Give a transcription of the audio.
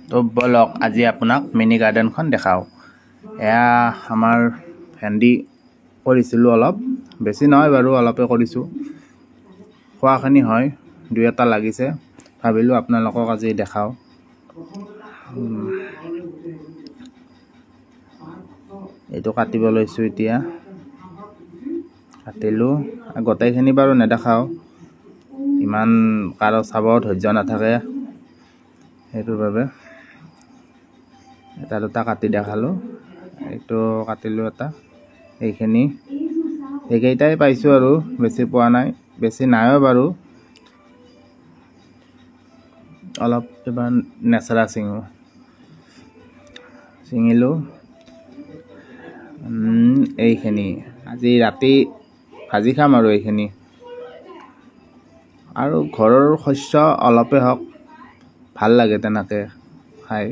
তো বলক আজি আপোনাক মিনি গাৰ্ডেনখন দেখাওঁ। এয়া আমাৰ ভেন্দি কৰিছিলোঁ অলপ, বেছি নহয় বাৰু, অলপে কৰিছোঁ। খোৱাখিনি হয়, দুই এটা লাগিছে, ভাবিলোঁ আপোনালোকক আজি দেখাওঁ। এইটো কাটিব লৈছোঁ এতিয়া, কাটিলোঁ। গোটেইখিনি বাৰু নেদেখাওঁ, ইমান কাৰো চাব ধৈৰ্য নাথাকে, সেইটোৰ বাবে এটা দুটা কাটি দেখালোঁ। এইটো কাটিলোঁ এটা, এইকেইটাই পাইছোঁ আৰু বেছি পোৱা নাই, বেছি নাইও বাৰু। অলপ এবাৰ নেচেৰা ছিঙিলোঁ। এইখিনি আজি ৰাতি ভাজি খাম আৰু এইখিনি। আৰু ঘৰৰ শস্য অলপে হওক, ভাল লাগে তেনেকৈ খাই।